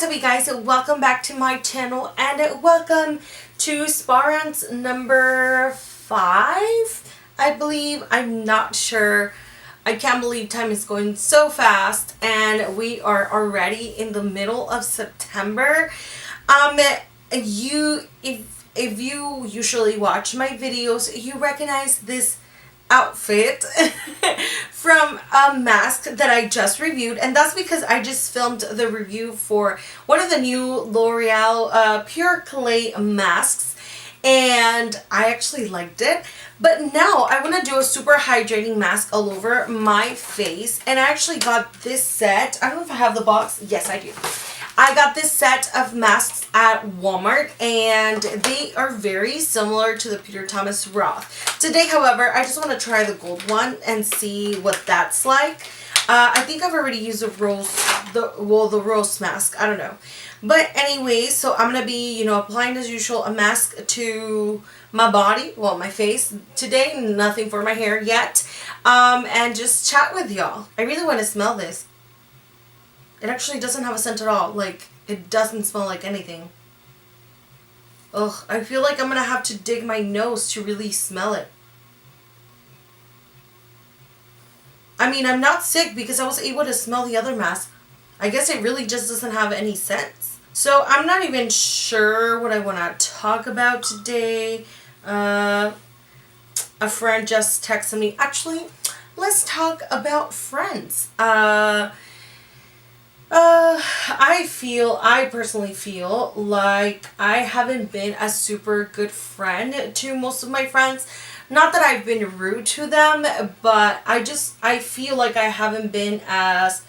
what's up you guys? Welcome back to my channel and welcome to Rants number 5, I believe. I'm not sure. I can't believe time is going so fast and we are already in the middle of September. If you usually watch my videos, you recognize this outfit from a mask that I just reviewed, and that's because I just filmed the review for one of the new L'Oreal Pure Clay masks, and I actually liked it. But now I want to do a super hydrating mask all over my face, and I actually got this set. I don't know if I have the box. Yes, I do. I got this set of masks at Walmart, and they are very similar to the Peter Thomas Roth. Today, however, I just want to try the gold one and see what that's like. I think I've already used the rose mask. I don't know. But anyway, so I'm going to be, applying as usual a mask to my body, well, my face. Today, nothing for my hair yet. And just chat with y'all. I really want to smell this. It actually doesn't have a scent at all. Like, it doesn't smell like anything. Ugh, I feel like I'm going to have to dig my nose to really smell it. I mean, I'm not sick because I was able to smell the other mask. I guess it really just doesn't have any scents. So, I'm not even sure what I want to talk about today. A friend just texted me. Actually, let's talk about friends. I personally feel like I haven't been a super good friend to most of my friends. Not that I've been rude to them, but I feel like I haven't been as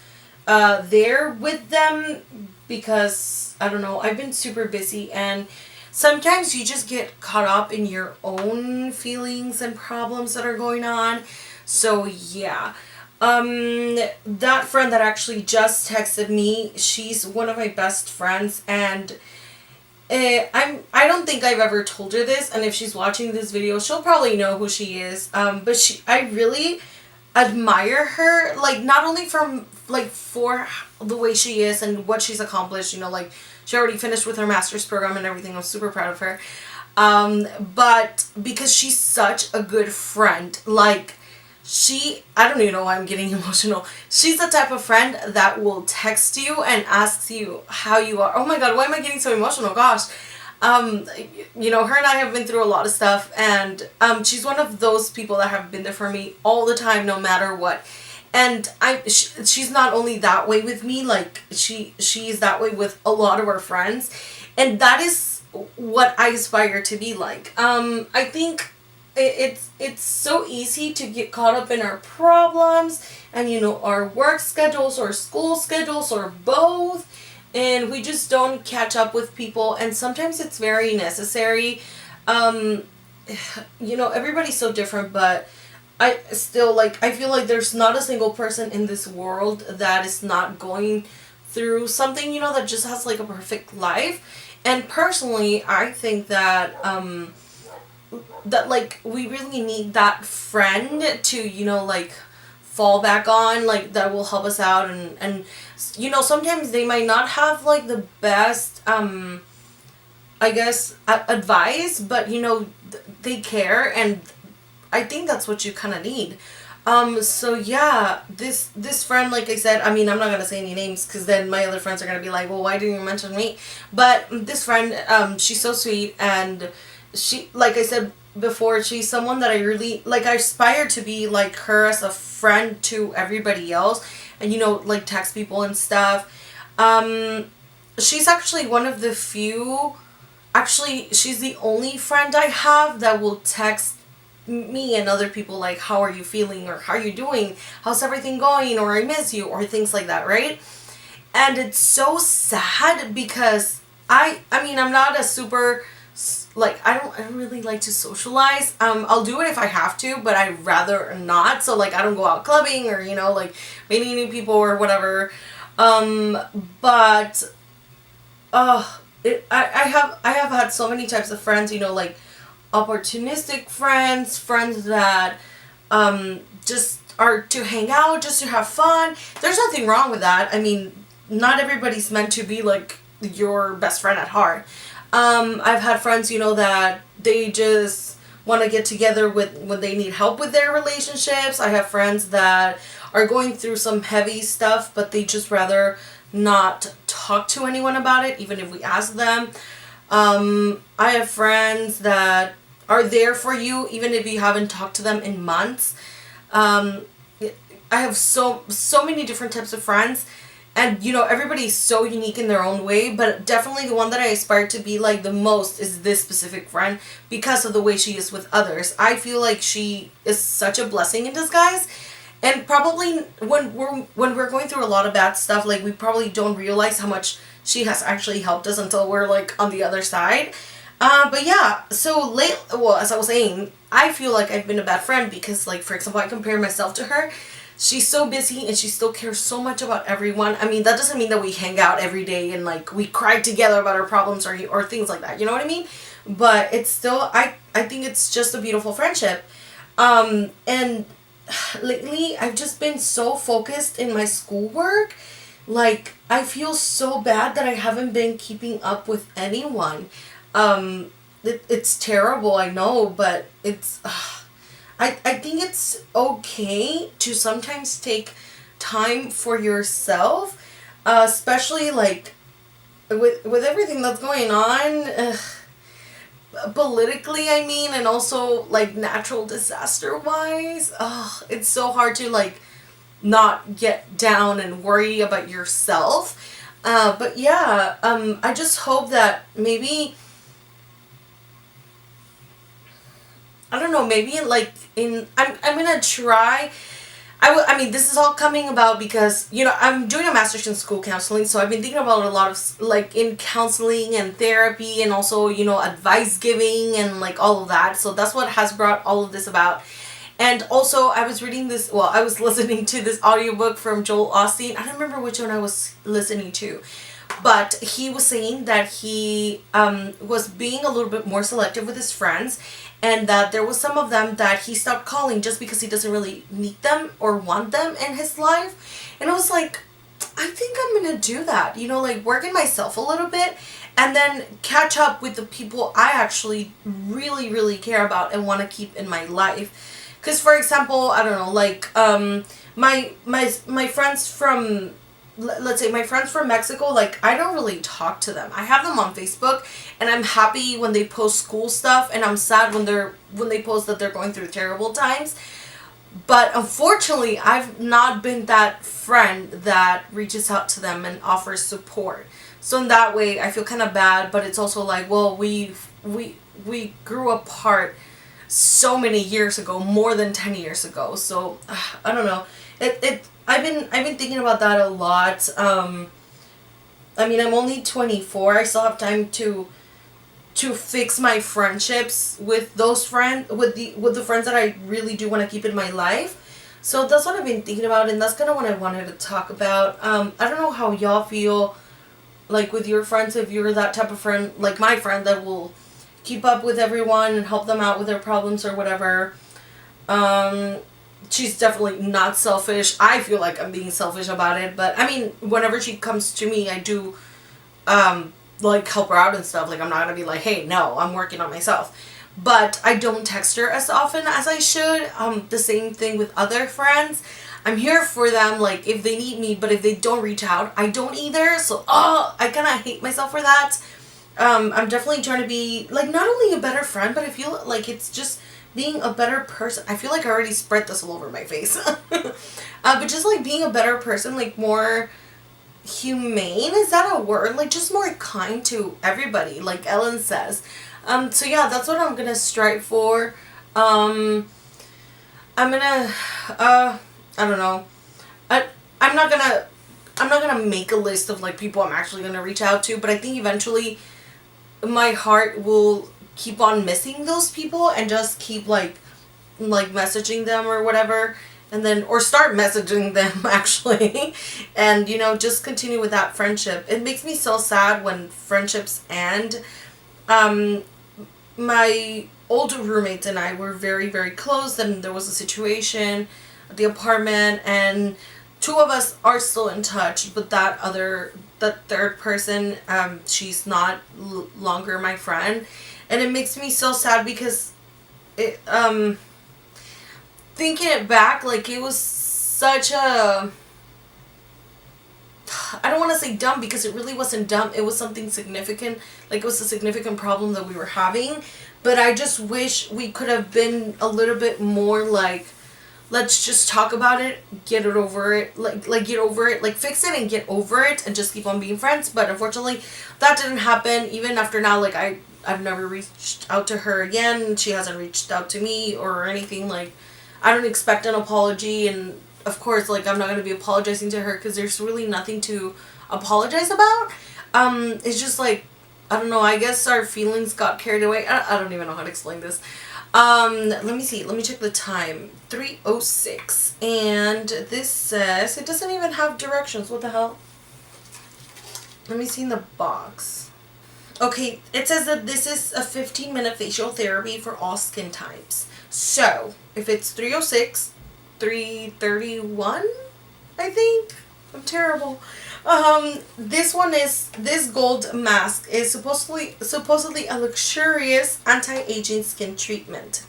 there with them because, I don't know, I've been super busy, and sometimes you just get caught up in your own feelings and problems that are going on. So yeah. That friend that actually just texted me, she's one of my best friends, and I don't think I've ever told her this, and if she's watching this video, she'll probably know who she is. But I really admire her, like, not only for the way she is and what she's accomplished, she already finished with her master's program and everything. I'm super proud of her. But because she's such a good friend, like, I don't even know why I'm getting emotional. She's the type of friend that will text you and asks you how you are. Oh my god, why am I getting so emotional? Gosh. Her and I have been through a lot of stuff, and she's one of those people that have been there for me all the time, no matter what. And she's not only that way with me, like, she's that way with a lot of our friends, and that is what I aspire to be like. I think it's so easy to get caught up in our problems and our work schedules or school schedules or both, and we just don't catch up with people, and sometimes it's very necessary. Everybody's so different, but I still, I feel like there's not a single person in this world that is not going through something, that just has a perfect life. And personally, I think that we really need that friend to fall back on, that will help us out, and sometimes they might not have the best I guess advice, but they care, and I think that's what you kind of need. So yeah, this friend, like I said, I mean, I'm not gonna say any names because then my other friends are gonna be like, well, why didn't you mention me? But this friend, she's so sweet, and she, like I said before, she's someone that I really, I aspire to be like her as a friend to everybody else, and text people and stuff. She's actually one of the few, she's the only friend I have that will text me and other people how are you feeling, or how are you doing, how's everything going, or I miss you, or things like that, right? And it's so sad because I mean, I'm not a super, I don't really like to socialize. I'll do it if I have to, but I'd rather not. So I don't go out clubbing or meeting new people or whatever. But I have had so many types of friends, opportunistic friends that just are to hang out, just to have fun. There's nothing wrong with that. I mean, not everybody's meant to be your best friend at heart. I've had friends, that they just want to get together with when they need help with their relationships. I have friends that are going through some heavy stuff, but they just rather not talk to anyone about it, even if we ask them. I have friends that are there for you, even if you haven't talked to them in months. Um, I have so many different types of friends, and everybody's so unique in their own way, but definitely the one that I aspire to be like the most is this specific friend because of the way she is with others. I feel like she is such a blessing in disguise. And probably when we're going through a lot of bad stuff, like we probably don't realize how much she has actually helped us until we're like on the other side. But yeah, so well, as I was saying, I feel like I've been a bad friend because, like, for example, I compare myself to her. She's so busy and she still cares so much about everyone. I mean, that doesn't mean that we hang out every day and like we cry together about our problems or things like that. You know what I mean? But it's still, I think it's just a beautiful friendship. And lately I've just been so focused in my schoolwork. Like, I feel so bad that I haven't been keeping up with anyone. It's terrible, I know, but it's I think it's okay to sometimes take time for yourself, especially like with everything that's going on, politically, I mean, and also like natural disaster wise. It's so hard to like not get down and worry about yourself. But yeah, I just hope that maybe, I don't know, maybe like I'm gonna try. I mean, this is all coming about because, I'm doing a master's in school counseling, so I've been thinking about a lot of, like, in counseling and therapy and also, advice giving and, like, all of that. So that's what has brought all of this about. And also, I was I was listening to this audiobook from Joel Austin. I don't remember which one I was listening to. But he was saying that he was being a little bit more selective with his friends, and that there was some of them that he stopped calling just because he doesn't really need them or want them in his life. And I was like, I think I'm going to do that, like work in myself a little bit and then catch up with the people I actually really, really care about and want to keep in my life. Because, for example, I don't know, like my friends from, let's say my friends from Mexico, like I don't really talk to them. I have them on Facebook and I'm happy when they post school stuff and I'm sad when they post that they're going through terrible times. But unfortunately, I've not been that friend that reaches out to them and offers support. So in that way, I feel kind of bad, but it's also like, well, we grew apart so many years ago, more than 10 years ago. So I don't know. I've been thinking about that a lot. I mean, I'm only 24. I still have time to fix my friendships with those with the friends that I really do want to keep in my life. So that's what I've been thinking about, and that's kind of what I wanted to talk about. I don't know how y'all feel, like with your friends, if you're that type of friend, like my friend that will keep up with everyone and help them out with their problems or whatever. She's definitely not selfish. I feel like I'm being selfish about it, but I mean, whenever she comes to me, I do, like help her out and stuff. Like I'm not gonna be like, hey, no, I'm working on myself. But I don't text her as often as I should. The same thing with other friends. I'm here for them, like if they need me, but if they don't reach out, I don't either. So, I kind of hate myself for that. I'm definitely trying to be like not only a better friend, but I feel like it's just being a better person. I feel like I already spread this all over my face. But just like being a better person, like more humane, is that a word? Like just more kind to everybody, like Ellen says. So yeah, that's what I'm gonna strive for. I'm gonna, I don't know. I'm not gonna make a list of like people I'm actually gonna reach out to, but I think eventually my heart will keep on missing those people and just keep like messaging them or whatever, and then or start messaging them actually, and just continue with that friendship. It makes me so sad when friendships end. My older roommates and I were very, very close, and there was a situation at the apartment, and two of us are still in touch, but the third person, she's not longer my friend, and it makes me so sad because it thinking it back, like it was such a, I don't want to say dumb because it really wasn't dumb. It was something significant. Like it was a significant problem that we were having. But I just wish we could have been a little bit more like, let's just talk about it, get it over it, like get over it, like fix it and get over it and just keep on being friends. But unfortunately, that didn't happen. Even after now, like I've never reached out to her again. She hasn't reached out to me or anything. Like I don't expect an apology, and of course, like I'm not gonna be apologizing to her because there's really nothing to apologize about. It's just like, I don't know. I guess our feelings got carried away. I don't even know how to explain this. Let me see. Let me check the time. 3:06, and this says it doesn't even have directions. What the hell? Let me see in the box. Okay, it says that this is a 15-minute facial therapy for all skin types. So, if it's 3:06, 3:31, I think. I'm terrible. This gold mask is supposedly a luxurious anti-aging skin treatment.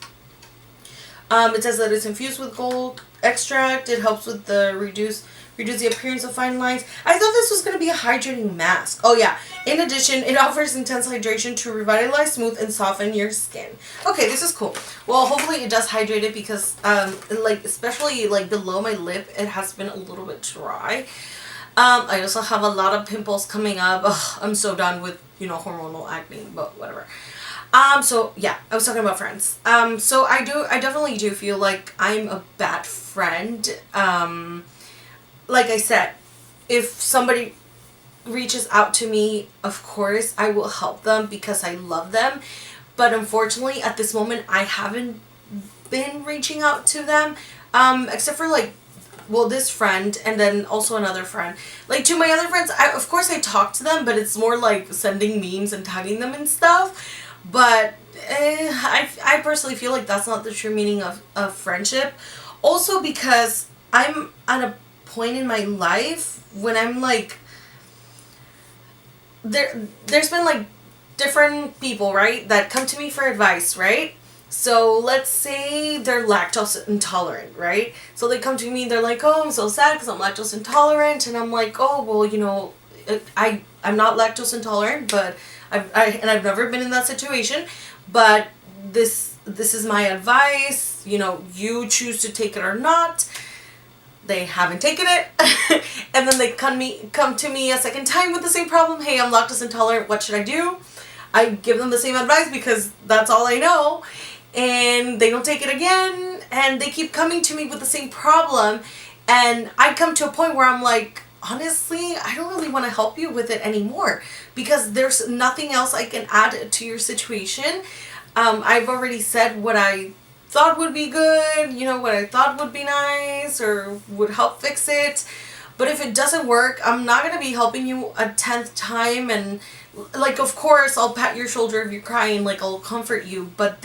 It says that it's infused with gold extract. It helps with the reduce the appearance of fine lines. I thought this was going to be a hydrating mask. Oh yeah. In addition, it offers intense hydration to revitalize, smooth, and soften your skin. Okay, this is cool. Well, hopefully it does hydrate it because, like, especially like below my lip, it has been a little bit dry. I also have a lot of pimples coming up. Ugh, I'm so done with, hormonal acne, but whatever. So yeah, I was talking about friends. So I definitely do feel like I'm a bad friend. Like I said, if somebody reaches out to me, of course I will help them because I love them. But unfortunately, at this moment, I haven't been reaching out to them, except for like, well, this friend and then also another friend. Like to my other friends, of course I talk to them, but it's more like sending memes and tagging them and stuff. But I personally feel like that's not the true meaning of friendship. Also because I'm at a point in my life when I'm like, there's been like different people, right, that come to me for advice, right? So let's say they're lactose intolerant, right? So they come to me, they're like, oh, I'm so sad because I'm lactose intolerant. And I'm like, oh, well, I'm not lactose intolerant, but I've never been in that situation. But this is my advice. You choose to take it or not. They haven't taken it. And then they come to me a second time with the same problem. Hey, I'm lactose intolerant. What should I do? I give them the same advice because that's all I know. And they don't take it again, and they keep coming to me with the same problem, and I come to a point where I'm like, honestly, I don't really want to help you with it anymore because there's nothing else I can add to your situation. I've already said what I thought would be good, what I thought would be nice or would help fix it. But if it doesn't work, I'm not going to be helping you a 10th time. And like, of course, I'll pat your shoulder if you're crying, like I'll comfort you, but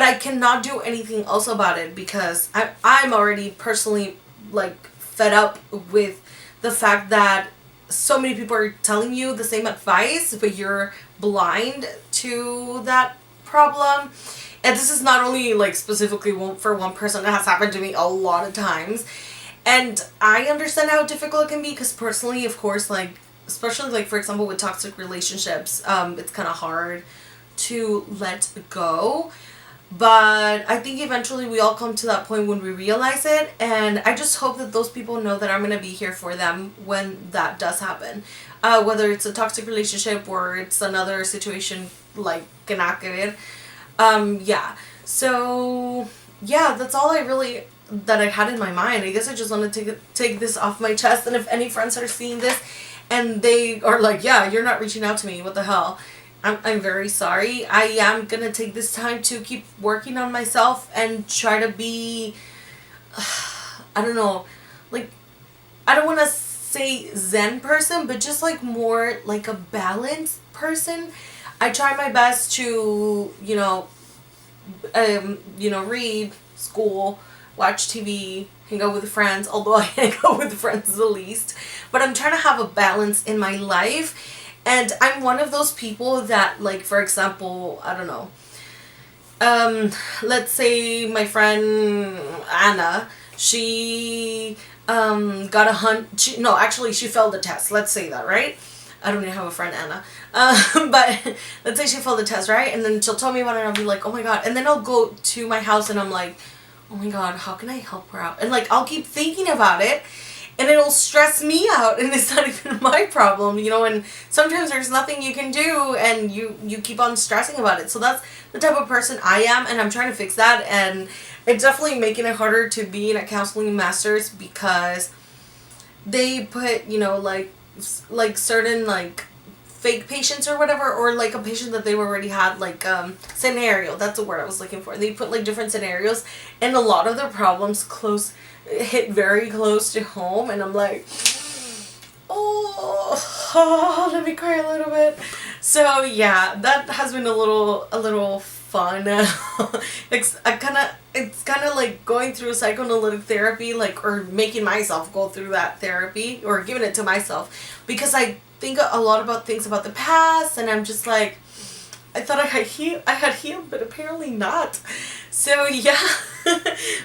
I cannot do anything else about it because I'm already personally like fed up with the fact that so many people are telling you the same advice, but you're blind to that problem. And this is not only like specifically for one person, it has happened to me a lot of times. And I understand how difficult it can be because personally, of course, like, especially like, for example, with toxic relationships, it's kind of hard to let go. But I think eventually we all come to that point when we realize it. And I just hope that those people know that I'm going to be here for them when that does happen. Whether it's a toxic relationship or it's another situation like an accident. Yeah. So, yeah, that's all that I had in my mind. I guess I just wanted to take this off my chest. And if any friends are seeing this and they are like, yeah, you're not reaching out to me, what the hell? I'm very sorry. I am going to take this time to keep working on myself and try to be, I don't know, like, I don't want to say Zen person, but just like more like a balanced person. I try my best to, read, school, watch TV, hang out with friends, although I hang out with friends the least. But I'm trying to have a balance in my life. And I'm one of those people that, like, for example, I don't know, let's say my friend Anna, she got a no, actually she failed the test, let's say that, right? I don't even have a friend Anna, but let's say she failed the test, right? And then she'll tell me about it and I'll be like, oh my god, and then I'll go to my house and I'm like, oh my god, how can I help her out? And like, I'll keep thinking about it and it'll stress me out and it's not even my problem, you know. And sometimes there's nothing you can do and you keep on stressing about it. So that's the type of person I am, and I'm trying to fix that. And it's definitely making it harder to be in a counseling master's because they put, you know, like certain like fake patients or whatever, or like a patient that they already had, like scenario, that's the word I was looking for. They put like different scenarios and a lot of their problems hit very close to home, and I'm like, oh, let me cry a little bit. So yeah, that has been a little fun. it's kind of like going through psychoanalytic therapy, like, or making myself go through that therapy, or giving it to myself, because I think a lot about things about the past, and I'm just like, I thought I had healed, but apparently not. So yeah.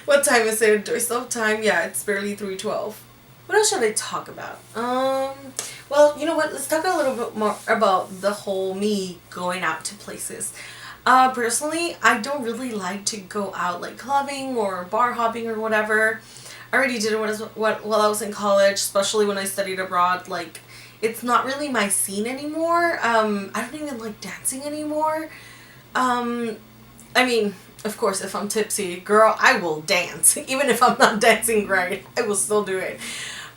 What time is it? Do I still have time? Yeah, it's barely 3:12. What else should I talk about? Well, you know what? Let's talk a little bit more about the whole me going out to places. Personally, I don't really like to go out like clubbing or bar hopping or whatever. I already did it while I was in college, especially when I studied abroad. Like, it's not really my scene anymore. I don't even like dancing anymore. I mean, of course, if I'm tipsy, girl, I will dance. Even if I'm not dancing right, I will still do it.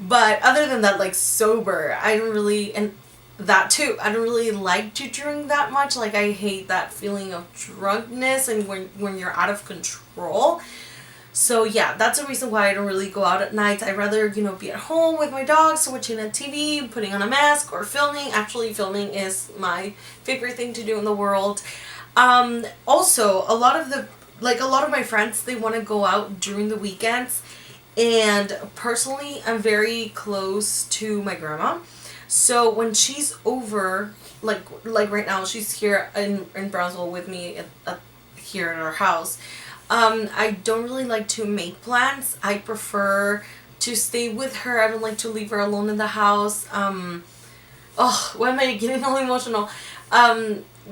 But other than that, like, sober, I don't really, and that too, I don't really like to drink that much. Like, I hate that feeling of drunkenness and when you're out of control. So yeah, that's the reason why I don't really go out at night. I'd rather, you know, be at home with my dogs, watching a TV, putting on a mask, or filming. Actually, filming is my favorite thing to do in the world. Also, a lot of my friends, they want to go out during the weekends, and personally, I'm very close to my grandma. So when she's over, like right now, she's here in Brownsville with me here in our house. I don't really like to make plans. I prefer to stay with her. I don't like to leave her alone in the house. Oh, why am I getting all emotional?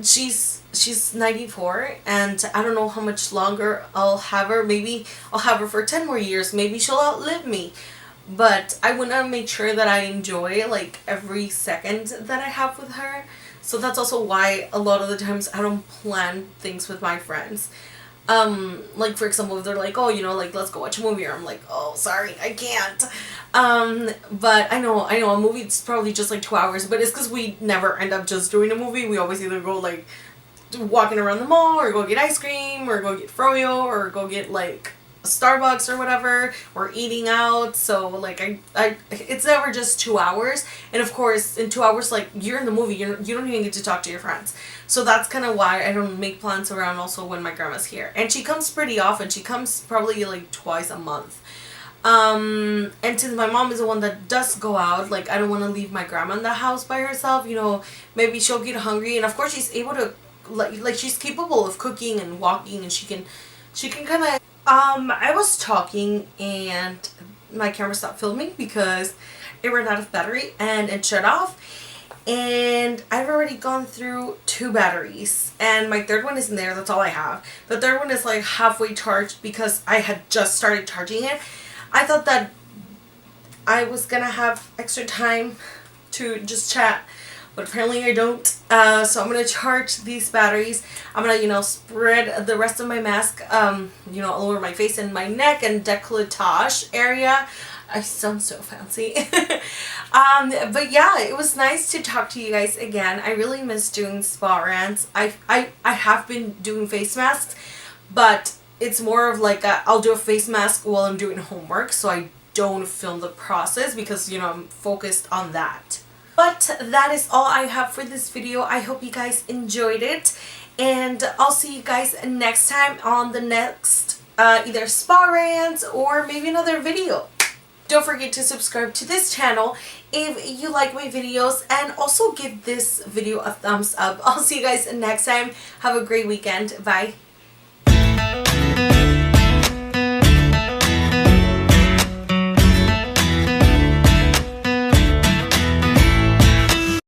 She's 94, and I don't know how much longer I'll have her. Maybe I'll have her for 10 more years. Maybe she'll outlive me. But I want to make sure that I enjoy, like, every second that I have with her. So that's also why a lot of the times I don't plan things with my friends. Like, for example, if they're like, oh, you know, like, let's go watch a movie, or I'm like, oh, sorry, I can't. But I know a movie, it's probably just like 2 hours, but it's because we never end up just doing a movie. We always either go, like, walking around the mall, or go get ice cream, or go get froyo, or go get, like, Starbucks or whatever, or eating out. So like I it's never just 2 hours. And of course, in 2 hours, like, you're in the movie, you don't even get to talk to your friends. So that's kind of why I don't make plans around also when my grandma's here. And she comes pretty often. She comes probably like twice a month. And since my mom is the one that does go out, like, I don't want to leave my grandma in the house by herself. You know, maybe she'll get hungry, and of course she's able to, like she's capable of cooking and walking, and she can kind of. I was talking and my camera stopped filming because it ran out of battery and it shut off. And I've already gone through 2 batteries, and my third one is in there. That's all I have. The third one is like halfway charged because I had just started charging it. I thought that I was gonna have extra time to just chat, but apparently I don't. So I'm gonna charge these batteries. I'm gonna, you know, spread the rest of my mask, you know, all over my face and my neck and décolletage area. I sound so fancy. But yeah, it was nice to talk to you guys again. I really miss doing spa rants. I have been doing face masks, but it's more of like I'll do a face mask while I'm doing homework, so I don't film the process because, you know, I'm focused on that. But that is all I have for this video. I hope you guys enjoyed it, and I'll see you guys next time on the next either spa rants or maybe another video. Don't forget to subscribe to this channel if you like my videos, and also give this video a thumbs up. I'll see you guys next time. Have a great weekend. Bye.